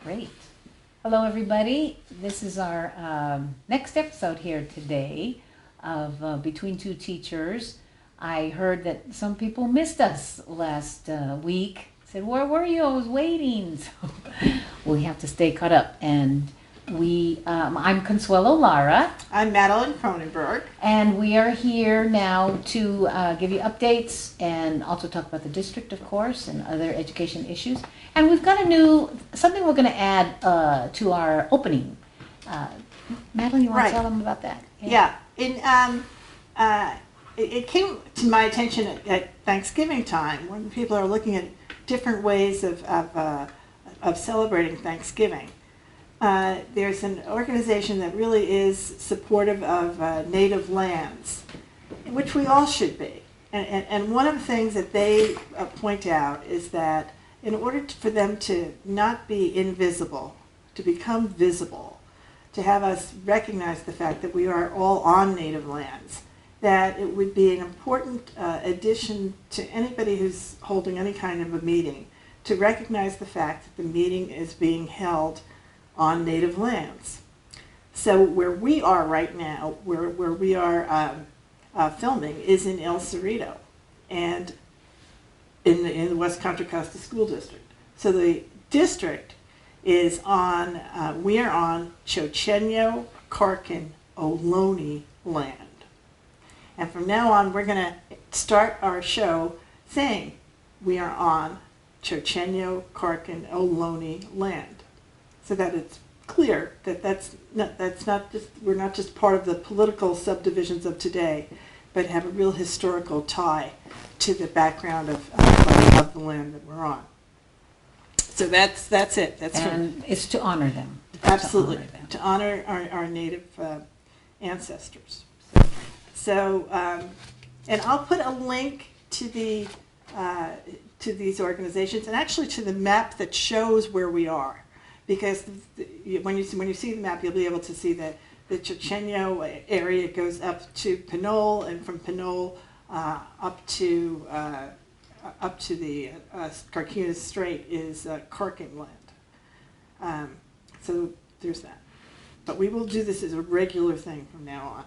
Great. Hello, everybody. This is our next episode here today of Between Two Teachers. I heard that some people missed us last week. Said, where were you? I was waiting. So we have to stay caught up. And I'm Consuelo Lara. I'm Madeline Cronenberg. And we are here now to give you updates and also talk about the district, of course, and other education issues. And we've got something we're going to add to our opening. Madeline, you want to tell them about that? Yeah. It came to my attention at Thanksgiving time when people are looking at different ways of celebrating Thanksgiving. There's an organization that really is supportive of native lands, which we all should be. And one of the things that they point out is that in order for them to not be invisible, to become visible, to have us recognize the fact that we are all on native lands, that it would be an important addition to anybody who's holding any kind of a meeting to recognize the fact that the meeting is being held on native lands. So where we are right now, where we are filming, is in El Cerrito, and in the West Contra Costa School District. So the district is on, we are on Chochenyo-Karkin-Ohlone land. And from now on, we're going to start our show saying we are on Chochenyo-Karkin-Ohlone land, so that it's clear that we're not just part of the political subdivisions of today, but have a real historical tie to the background of the land that we're on. So that's it. It's to honor them. Absolutely, to honor our native ancestors. So, and I'll put a link to these organizations, and actually to the map that shows where we are, because when you see the map, you'll be able to see that the Chochenyo area goes up to Pinole, and from Pinole up to the Carquinez Strait is Karkin land. So there's that. But we will do this as a regular thing from now on.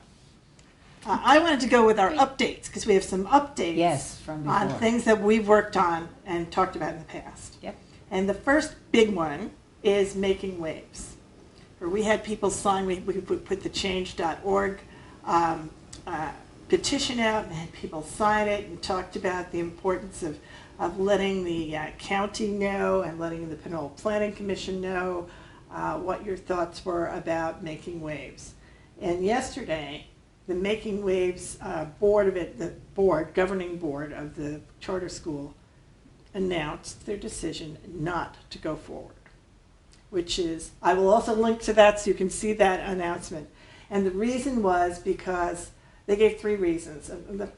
I wanted to go with our updates, because we have some updates on things that we've worked on and talked about in the past. Yep. And the first big one is Making Waves, where we had people sign. We put the change.org petition out and had people sign it, and talked about the importance of letting the county know and letting the Pinole Planning Commission know what your thoughts were about Making Waves. And yesterday, the Making Waves governing board of the charter school announced their decision not to go forward, which is, I will also link to that so you can see that announcement. And the reason was because they gave three reasons. The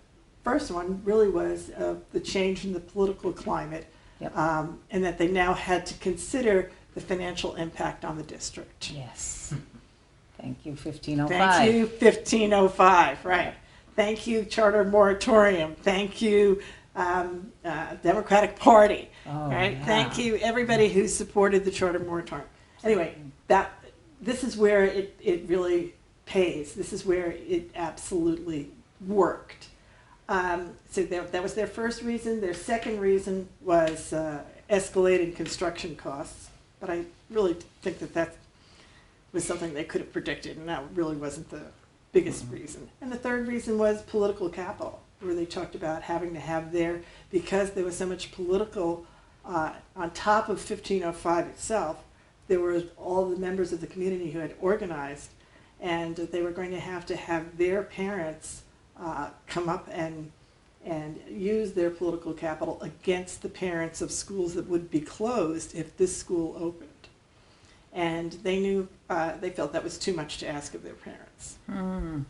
first one really was the change in the political climate, and that they now had to consider the financial impact on the district. Yes. Thank you, 1505. Thank you, 1505, right. Thank you, Charter Moratorium. Thank you, Democratic Party. Right. Yeah. Thank you, everybody who supported the Charter Moratorium. Anyway, this is where it really pays. This is where it absolutely worked. So that was their first reason. Their second reason was escalating construction costs. But I really think that was something they could have predicted, and that really wasn't the biggest reason. And the third reason was political capital, where they talked about having to have because there was so much political, on top of 1505 itself, there were all the members of the community who had organized, and they were going to have their parents come up and use their political capital against the parents of schools that would be closed if this school opened. And they knew, they felt that was too much to ask of their parents. And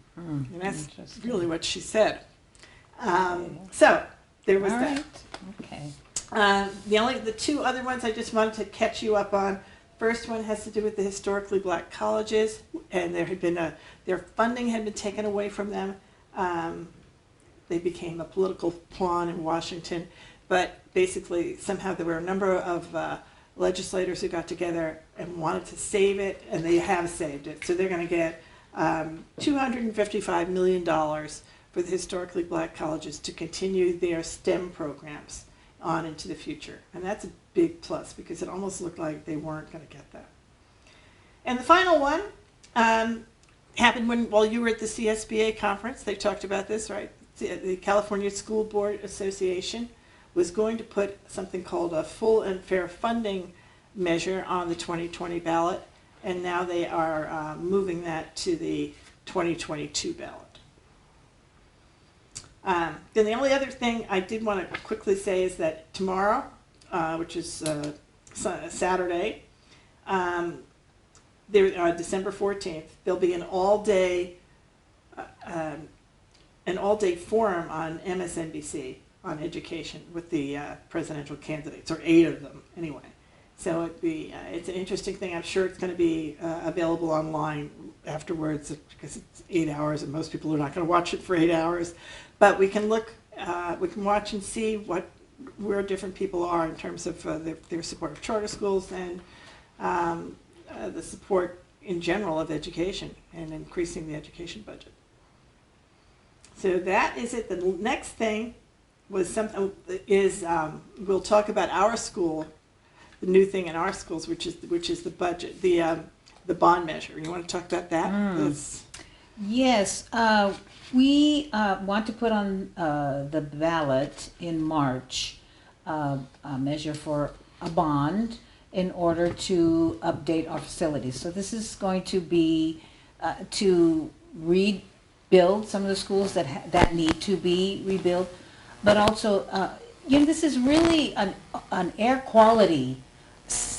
that's really what she said. So there was that. Okay. The two other ones I just wanted to catch you up on. First one has to do with the historically black colleges, and there had been their funding had been taken away from them. They became a political pawn in Washington, but basically somehow there were a number of legislators who got together and wanted to save it, and they have saved it. So they're going to get $255 million for the historically black colleges to continue their STEM programs on into the future. And that's a big plus because it almost looked like they weren't going to get that. And the final one happened while you were at the CSBA conference. They talked about this, right? The California School Board Association was going to put something called a full and fair funding measure on the 2020 ballot, and now they are moving that to the 2022 ballot. Then the only other thing I did want to quickly say is that tomorrow, which is Saturday, December 14th, there'll be an all-day forum on MSNBC on education with the presidential candidates, or 8 of them anyway. So it's an interesting thing. I'm sure it's going to be available online afterwards because it's 8 hours, and most people are not going to watch it for 8 hours. But we can look, we can watch and see where different people are in terms of their support of charter schools and the support in general of education and increasing the education budget. So that is it. The next thing was we'll talk about our school, the new thing in our schools, which is the budget, the bond measure. You want to talk about that? Yes, we want to put on the ballot in March a measure for a bond in order to update our facilities. So this is going to be to rebuild some of the schools that need to be rebuilt, but also, this is really an air quality,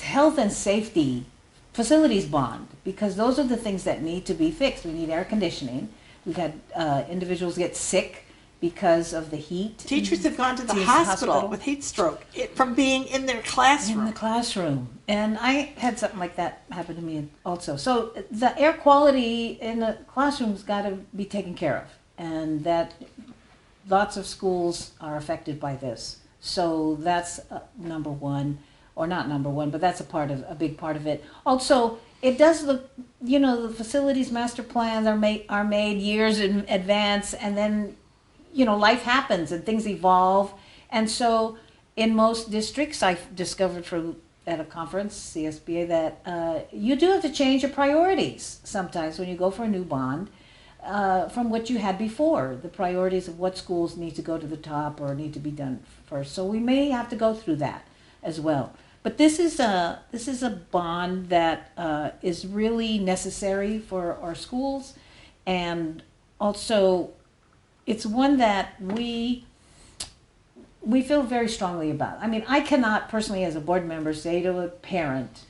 health and safety facilities bond, because those are the things that need to be fixed. We need air conditioning. We've had individuals get sick because of the heat. Teachers have gone to the hospital with heat stroke from being in their classroom. In the classroom. And I had something like that happen to me also. So the air quality in the classroom's got to be taken care of. And that lots of schools are affected by this. So that's number one, or not number one, but that's a big part of it. Also, it does look, the facilities master plans are made years in advance, and then, life happens and things evolve. And so in most districts, I've discovered at a conference, CSBA, that you do have to change your priorities sometimes when you go for a new bond from what you had before, the priorities of what schools need to go to the top or need to be done first. So we may have to go through that as well. But this is a bond that is really necessary for our schools, and also it's one that we feel very strongly about. I mean, I cannot personally, as a board member, say to a parent,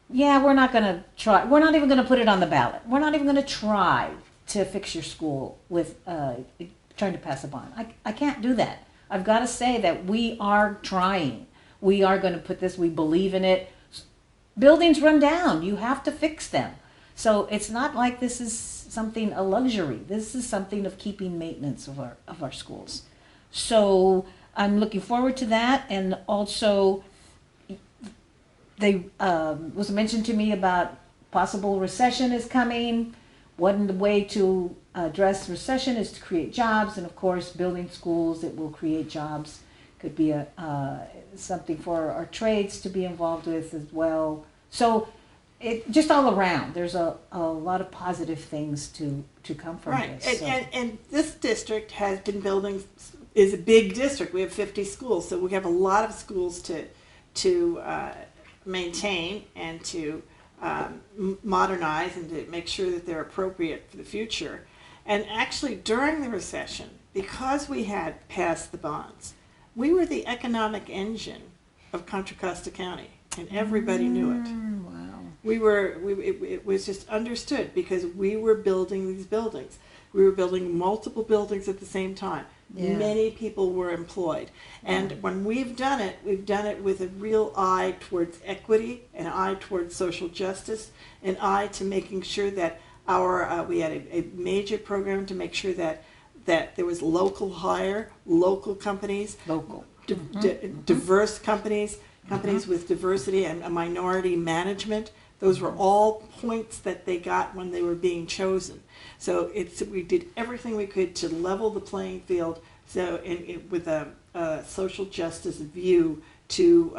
"Yeah, we're not going to try. We're not even going to put it on the ballot. We're not even going to try to fix your school with trying to pass a bond." I can't do that. I've got to say that we are trying. We are going to put this, we believe in it. Buildings run down, you have to fix them. So it's not like this is something, a luxury. This is something of keeping maintenance of our schools. So I'm looking forward to that. And also, they was mentioned to me about possible recession is coming. One way to address recession is to create jobs, and of course, building schools, it will create jobs. Could be something for our trades to be involved with as well. So it just all around, there's a lot of positive things to come from this. Right, and this district has been building, is a big district. We have 50 schools, so we have a lot of schools to maintain and to modernize and to make sure that they're appropriate for the future. And actually, during the recession, because we had passed the bonds, we were the economic engine of Contra Costa County, and everybody knew it. Wow. It was just understood because we were building these buildings. We were building multiple buildings at the same time. Yeah. Many people were employed. And when we've done it with a real eye towards equity, an eye towards social justice, an eye to making sure that we had a major program to make sure that there was local hire, local companies, diverse companies, companies with diversity and a minority management. Those were all points that they got when they were being chosen. So we did everything we could to level the playing field. So with a social justice view to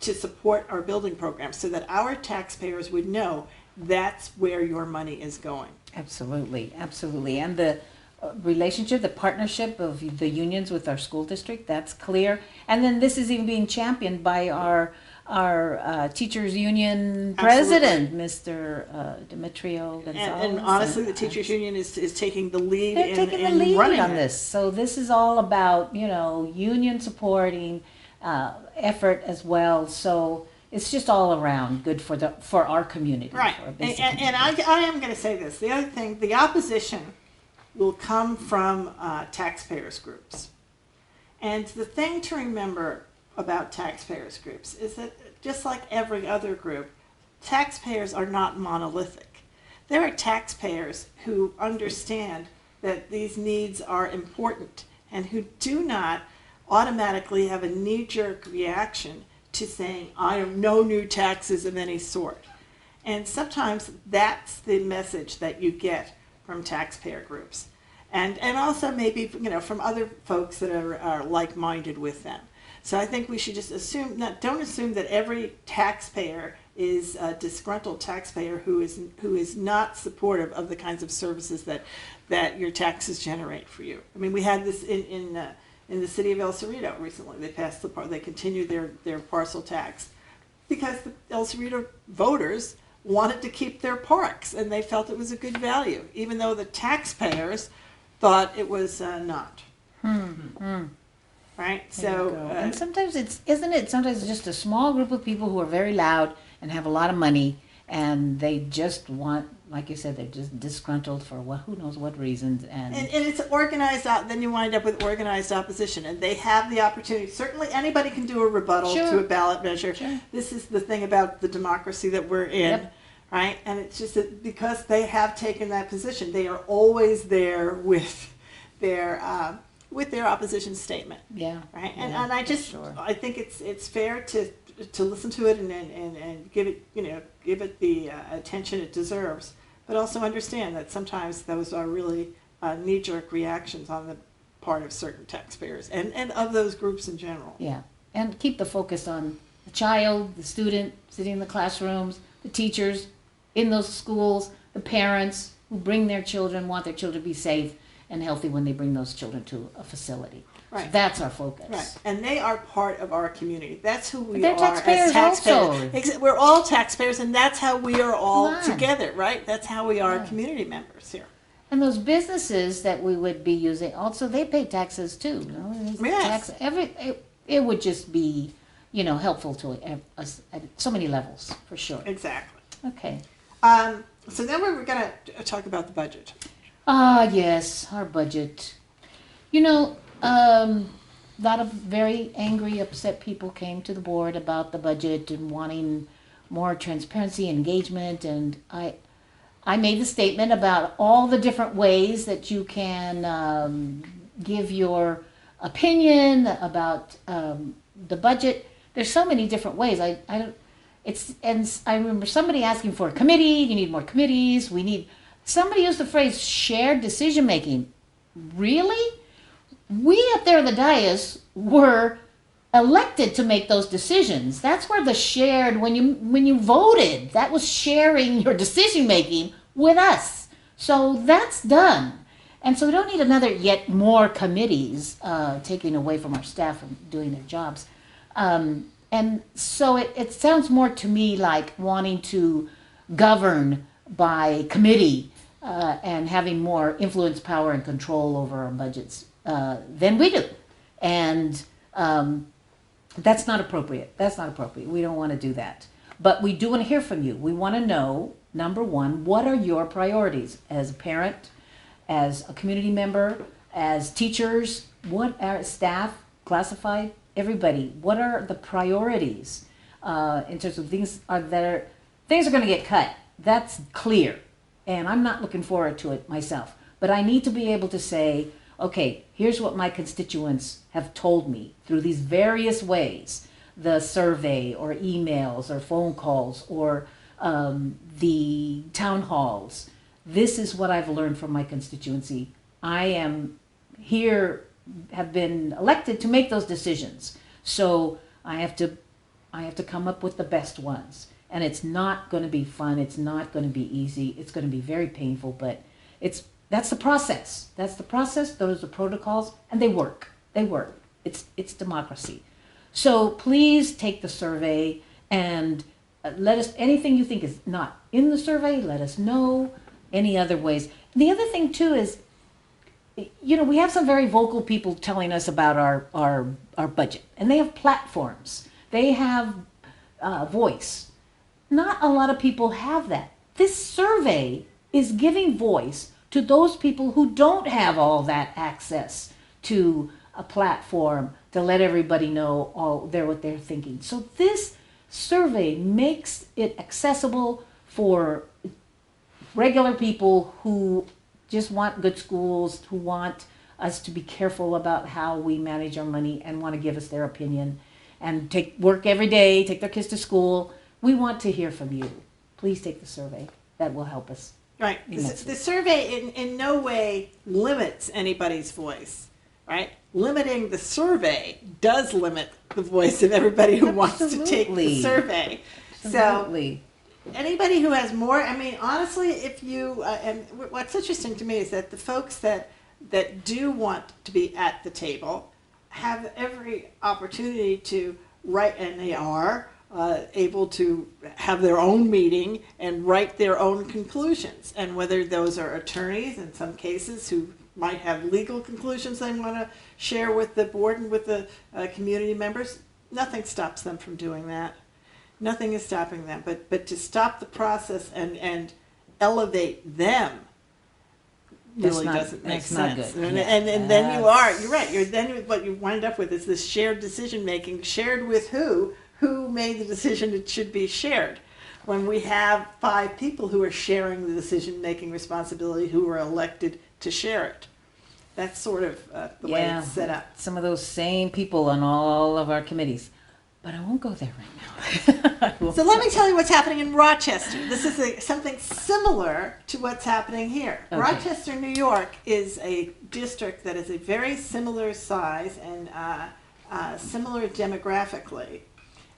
support our building program, so that our taxpayers would know that's where your money is going. Absolutely, absolutely. And the relationship, the partnership of the unions with our school district, that's clear. And then this is even being championed by our teachers union president, Mr. Demetrio Gonzalez. And honestly, the teachers union is taking the lead in running on this. So this is all about, union supporting effort as well. So it's just all around good for our community. Right. For a and I am going to say this. The other thing, the opposition will come from taxpayers groups. And the thing to remember about taxpayers groups is that just like every other group, taxpayers are not monolithic. There are taxpayers who understand that these needs are important and who do not automatically have a knee-jerk reaction to saying, I have no new taxes of any sort. And sometimes that's the message that you get from taxpayer groups. And also maybe from other folks that are like-minded with them. So I think we should just don't assume that every taxpayer is a disgruntled taxpayer who is not supportive of the kinds of services that your taxes generate for you. I mean, we had this in the city of El Cerrito recently. They continued their parcel tax because the El Cerrito voters wanted to keep their parks and they felt it was a good value, even though the taxpayers thought it was not. Right? So, and sometimes sometimes it's just a small group of people who are very loud and have a lot of money, and they just want, like you said, they're just disgruntled for who knows what reasons. And it's organized out, then you wind up with organized opposition, and they have the opportunity. Certainly anybody can do a rebuttal to a ballot measure. Sure. This is the thing about the democracy that we're in, right? And it's just that because they have taken that position, they are always there with their opposition statement. Yeah. Right. And I think it's fair to listen to it and give it the attention it deserves, but also understand that sometimes those are really knee-jerk reactions on the part of certain taxpayers and of those groups in general. Yeah. And keep the focus on the child, the student sitting in the classrooms, the teachers in those schools, the parents who bring their children, want their children to be safe and healthy when they bring those children to a facility. Right. So that's our focus. Right. And they are part of our community. That's who we are taxpayers as taxpayers. Also. We're all taxpayers, and that's how we are all together, right? That's how we are community members here. And those businesses that we would be using, also they pay taxes too. Yes. It would just be, helpful to us at so many levels, for sure. Exactly. Okay. So then we're going to talk about the budget. Yes, our budget. A lot of very angry, upset people came to the board about the budget and wanting more transparency, engagement, and I made the statement about all the different ways that you can give your opinion about the budget. There's so many different ways. I remember somebody asking for a committee. You need more committees. Somebody used the phrase shared decision making. Really? We up there in the dais were elected to make those decisions. That's where the shared, when you voted, that was sharing your decision making with us. So that's done. And so we don't need yet more committees taking away from our staff from doing their jobs. And so it sounds more to me like wanting to govern by committee and having more influence, power, and control over our budgets than we do. And that's not appropriate. That's not appropriate. We don't want to do that. But we do want to hear from you. We want to know, number one, what are your priorities as a parent, as a community member, as teachers, what are staff, classified, everybody, what are the priorities in terms of things are going to get cut. That's clear. And I'm not looking forward to it myself. But I need to be able to say, okay, here's what my constituents have told me through these various ways the survey or emails or phone calls or the town halls. This is what I've learned from my constituency. I am here, have been elected to make those decisions. So I have to come up with the best ones. And it's not going to be fun. It's not going to be easy. It's going to be very painful, but that's the process. That's the process. Those are the protocols, and they work. They work. It's democracy. So please take the survey and let us, anything you think is not in the survey, let us know. Any other ways. The other thing too is, we have some very vocal people telling us about our budget, and they have platforms. They have voice. Not a lot of people have that. This survey is giving voice to those people who don't have all that access to a platform to let everybody know what they're thinking. So this survey makes it accessible for regular people who just want good schools, who want us to be careful about how we manage our money and want to give us their opinion and work every day, take their kids to school. We want to hear from you. Please take the survey. That will help us. Right. The survey in no way limits anybody's voice, right? Limiting the survey does limit the voice of everybody who wants to take the survey. Absolutely. So anybody who has more, honestly, if you, and what's interesting to me is that the folks that do want to be at the table have every opportunity to write, and they are able to have their own meeting and write their own conclusions. And whether those are attorneys in some cases who might have legal conclusions they want to share with the board and with the community members, nothing stops them from doing that. Nothing is stopping them. But to stop the process and elevate them really doesn't make sense. And then you're right. Then what you wind up with is this shared decision making. Shared with who? Who made the decision it should be shared? When we have 5 people who are sharing the decision making responsibility who are elected to share it. That's sort of the way it's set up. Some of those same people on all of our committees. But I won't go there right now. So let me tell you what's happening in Rochester. This is something similar to what's happening here. Okay. Rochester, New York is a district that is a very similar size and similar demographically,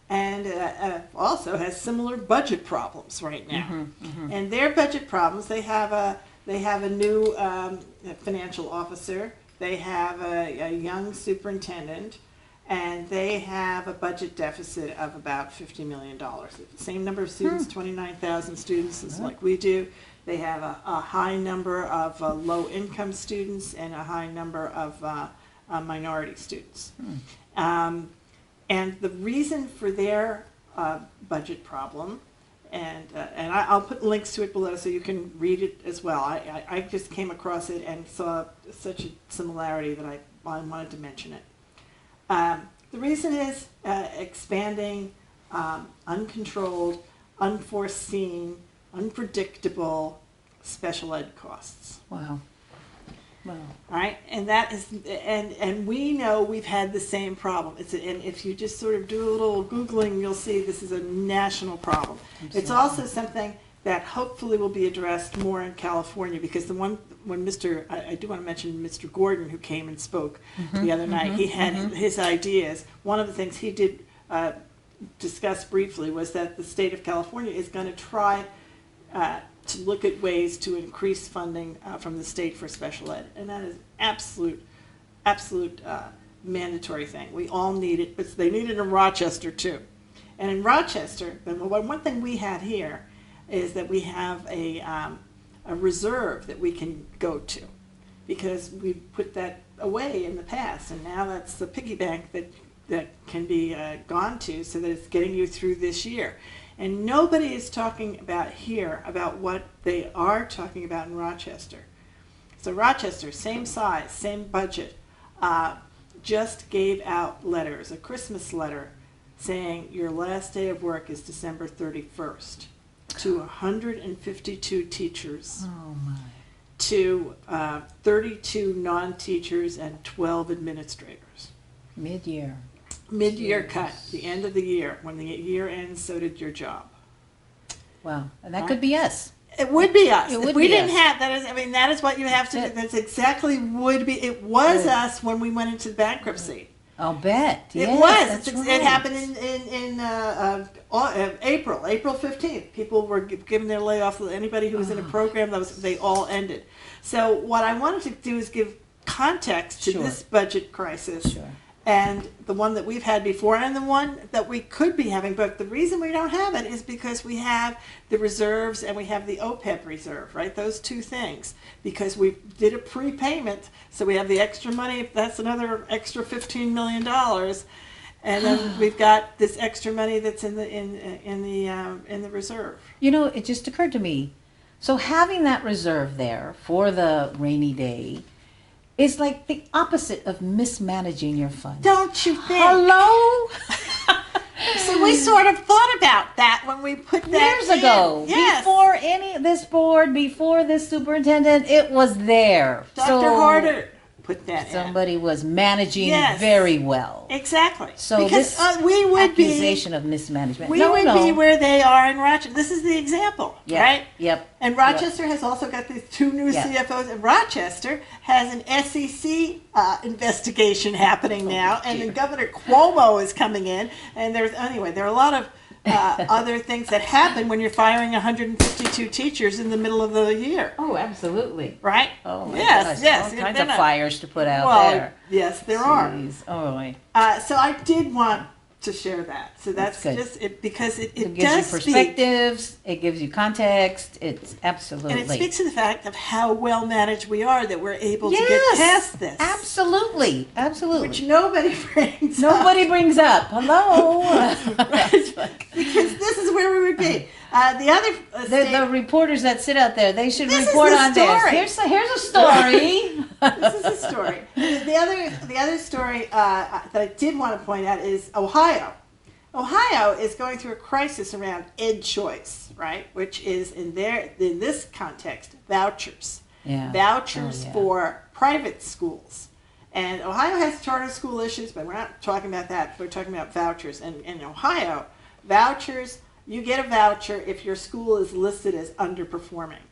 and also has similar budget problems right now. Mm-hmm, mm-hmm. And their budget problems, they have a new financial officer, they have a young superintendent, and they have a budget deficit of about $50 million. The same number of students, 29,000 students, is like we do. They have a high number of low-income students and a high number of minority students. And the reason for their budget problem, and I'll put links to it below so you can read it as well. I just came across it and saw such a similarity that I wanted to mention it. The reason is expanding, uncontrolled, unforeseen, unpredictable special ed costs. Wow. Wow. All right, and that is, and we know we've had the same problem. And if you just sort of do a little Googling, you'll see this is a national problem. Absolutely. It's also something that hopefully will be addressed more in California, because when I do want to mention Mr. Gordon, who came and spoke the other night, he had his ideas. One of the things he did discuss briefly was that the state of California is going to try to look at ways to increase funding from the state for special ed, and that is absolute mandatory thing. We all need it, but they need it in Rochester too. And in Rochester, one thing we have here is that we have a reserve that we can go to, because we put that away in the past, and now that's the piggy bank that can be gone to, so that it's getting you through this year. And nobody is talking about here about what they are talking about in Rochester. So Rochester, same size, same budget, just gave out letters, a Christmas letter, saying your last day of work is December 31st to 152 teachers, to 32 non-teachers and 12 administrators. Midyear. Mid-year cut, the end of the year. When the year ends, so did your job. Wow. And that could be us. It would be us. It If would we be didn't us. have that is, I mean, that is what you have to do. That's exactly would be. It was us when we went into bankruptcy. I'll bet. It Yes, was. that's It right. happened in April 15th. People were given their layoff. Anybody who was in a program, they all ended. So what I wanted to do is give context to Sure. this budget crisis. Sure. And the one that we've had before and the one that we could be having. But the reason we don't have it is because we have the reserves and we have the OPEB reserve, right? Those two things. Because we did a prepayment, so we have the extra money. That's another extra $15 million. And then we've got this extra money that's in the reserve. You know, it just occurred to me. So having that reserve there for the rainy day is like the opposite of mismanaging your funds. Don't you think? Hello? So we sort of thought about that when we put that Years ago, Yes. before this board, before this superintendent, it was there. Dr. Harder put that in. Somebody was managing Yes. very well. Exactly. So because this we would accusation of mismanagement. be where they are in Rochester. This is the example, Yep. right? Yep. And Rochester has also got these two new Yeah. CFOs. And Rochester has an SEC investigation happening now, and then Governor Cuomo is coming in. And there are a lot of other things that happen when you're firing 152 teachers in the middle of the year, Oh, absolutely. right? Oh, my yes, gosh. yes. All kinds They're of not- fires to put out Well, there. yes, there are. Jeez. Oh, boy. So I did want to share that. So that's good. just it because it It gives does you speak. perspectives. It gives you context. It's absolutely. And it speaks to the fact of how well managed we are that we're able to get Yes, past this. Absolutely. Absolutely. Which nobody brings up. Nobody brings up. Hello. Because this is where we would be. The other The reporters that sit out there, they should This is report the on this. story. Here's a story. this is a story. The other story that I did want to point out is Ohio. Ohio is going through a crisis around EdChoice, right? Which is in this context vouchers. Yeah. Vouchers Oh, yeah. for private schools. And Ohio has charter school issues, but we're not talking about that. We're talking about vouchers. And in Ohio, vouchers, you get a voucher if your school is listed as underperforming.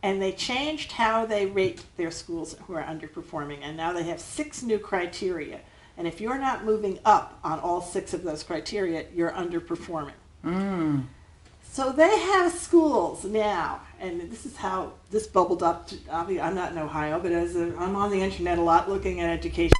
And they changed how they rate their schools who are underperforming. And now they have 6 new criteria. And if you're not moving up on all 6 of those criteria, you're underperforming. Mm. So they have schools now, and this is how this bubbled up. I'm not in Ohio, but I'm on the internet a lot looking at education